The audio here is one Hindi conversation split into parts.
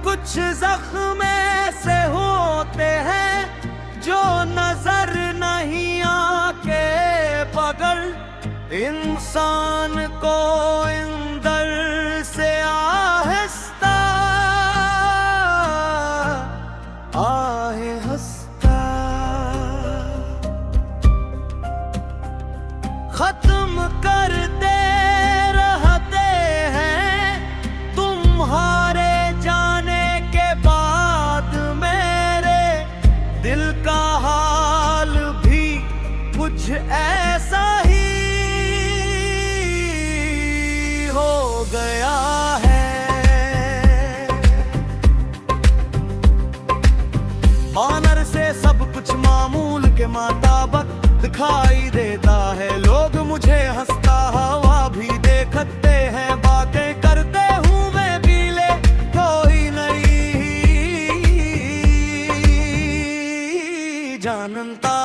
कुछ जख्म ऐसे होते हैं जो नजर नहीं आके बगल इंसान को इंदर से आहिस्ता आहिस्ता खत्म करते रहते हैं तुम्हारे जाने के बाद मेरे दिल का हाल भी कुछ ऐसा ही हो गया है। बानर से सब कुछ मामूल के मुताबिक दिखाई देता है। लोग मुझे हंसता हुआ भी देखते हैं। बातें करते हूँ मैं पीले कोई नहीं जानता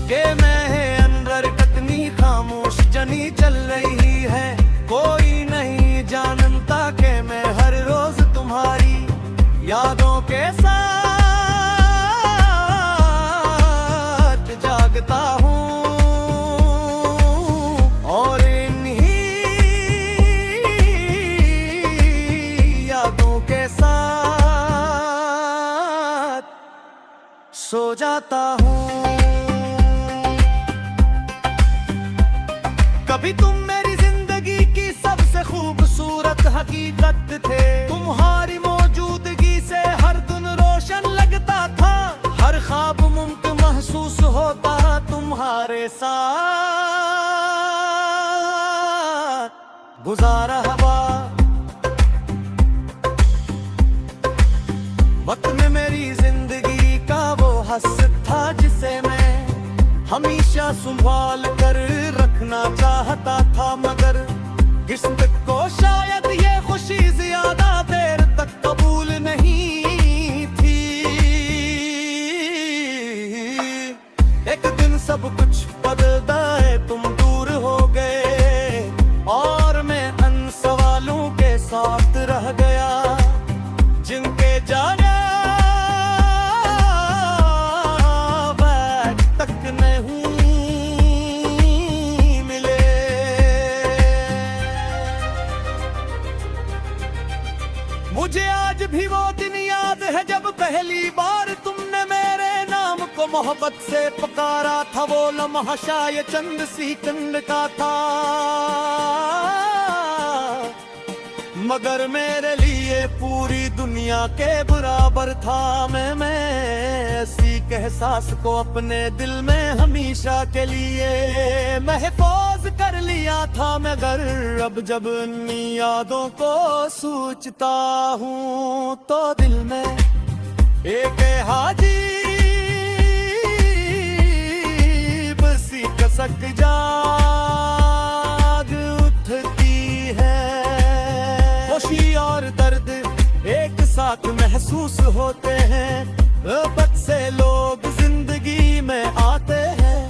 के मैं अंदर कतनी खामोश जनी चल रही है। कोई नहीं जानता के मैं हर रोज तुम्हारी यादों के साथ जागता हूँ और इन्हीं यादों के साथ सो जाता हूँ। कभी तुम मेरी जिंदगी की सबसे खूबसूरत हकीकत थे। तुम्हारी मौजूदगी से हर दिन रोशन लगता था। हर ख्वाब मुमकिन महसूस होता तुम्हारे साथ। गुजारा हवा वक्त में मेरी जिंदगी का वो हस्स था जिसे मैं हमेशा संभाल कर रखना चाहता था। मगर किस्मत को शायद ये खुशी ज्यादा देर तक कबूल नहीं थी। एक दिन सब कुछ बदल गए, तुम दूर हो गए और मैं उन सवालों के साथ रह गया जिनके जाने तक नहीं मिले। मुझे आज भी वो दिन याद है जब पहली बार तुमने मेरे नाम को मोहब्बत से पुकारा था। वो लम्हा शायद चंद सेकंड का था मगर मेरे लिए पूरी दुनिया के बराबर था। मैं ऐसी एहसास को अपने दिल में हमेशा के लिए महफूज कर लिया था। मगर अब जब इन यादों को सोचता हूँ तो दिल में एक अजीब सी कसक जाग उठती है। खुशी और दर्द एक साथ महसूस होते हैं। बहुत से लोग जिंदगी में आते हैं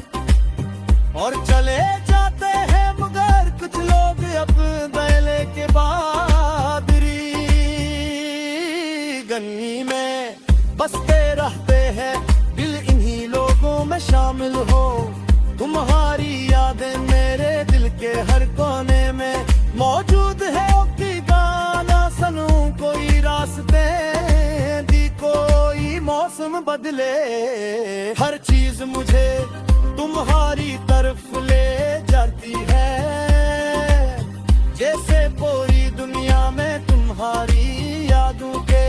और चले जाते हैं मगर कुछ लोग अब बैले के बाद गनी में बसते रहते हैं। दिल इन्हीं लोगों में शामिल हो। तुम्हारी यादें मेरे दिल के हर कोने में मौजूद है। की गाना सुनूं कोई रास्ते दी कोई मौसम बदले। हर चीज मुझे तुम्हारी तरफ ले जाती है जैसे पूरी दुनिया में तुम्हारी यादों के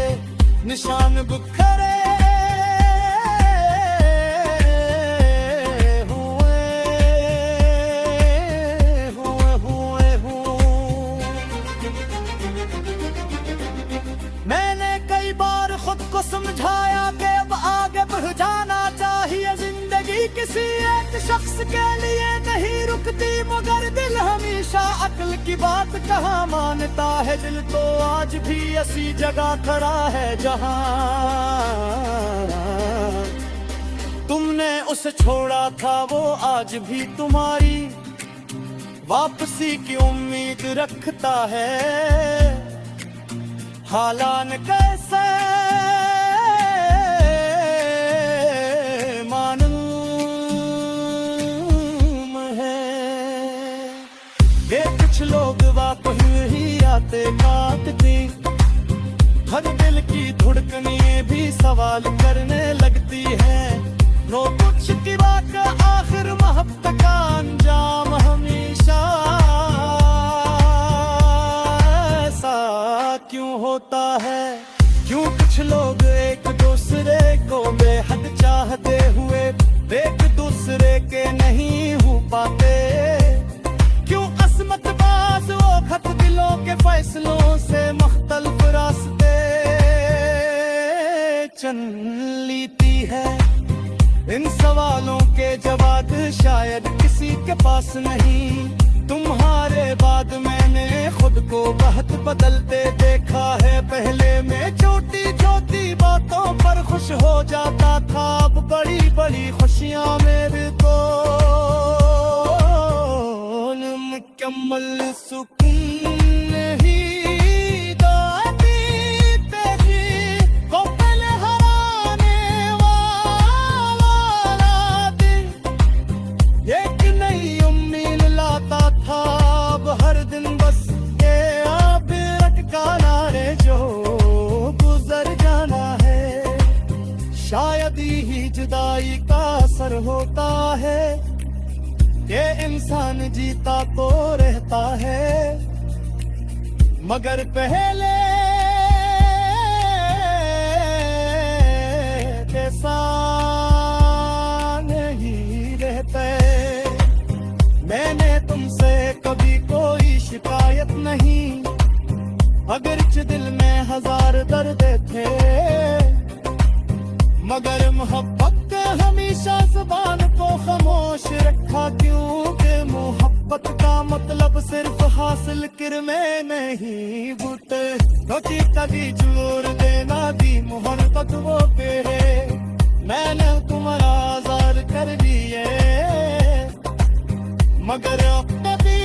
निशान बिखरे समझाया कि अब आगे बढ़ जाना चाहिए। जिंदगी किसी एक शख्स के लिए नहीं रुकती मगर दिल हमेशा हमेशा अक्ल की बात कहाँ मानता है दिल, तो आज भी ऐसी जगह खड़ा है जहां तुमने उसे छोड़ा था, वो आज भी तुम्हारी वापसी की उम्मीद रखता है। हालान कैसे मालूम है, ये कुछ लोग वाकई ही आते काटते, हर दिल की धड़कनें भी सवाल करने लगती है। नो कुछ की बात आखिर मोहब्बत का अंजाम हमेशा ऐसा क्यों होता है? क्यों कुछ लोग एक दूसरे को बेहद चाहते हुए एक दूसरे के नहीं हो पाते? क्यों असमत बाज वो खत दिलों के फैसलों से मुख्तलिफ रास्ते चल लेती है? इन सवालों के जवाब शायद किसी के पास नहीं। तुम्हारे बाद मैंने खुद को बहुत बदलते देखा है। पहले मैं छोटी छोटी बातों पर खुश हो जाता था, अब बड़ी बड़ी खुशियां मेरे को मुकम्मल सुकून नहीं दाती तेरी को पहले हराने वाला दिन। एक नई उम्मीद लाता था, अब हर दिन बस ये आप अटकाना रे जो गुजर जाना है। शायद ही जुदाई का असर होता है, ये इंसान जीता तो रहता है मगर पहले जैसा नहीं रहते। मैंने तुमसे कभी कोई शिकायत नहीं, अगर इस दिल में हजार दर्द थे, मगर मोहब्बत हमेशा जुबान को खामोश रखा। क्योंकि मोहब्बत का मतलब सिर्फ हासिल कर में नहीं बूटे कभी कभी जोर देना दी मोहब्बत वो पे है। मैंने तुम्हारा आज़ाद कर दिए मगर अब कभी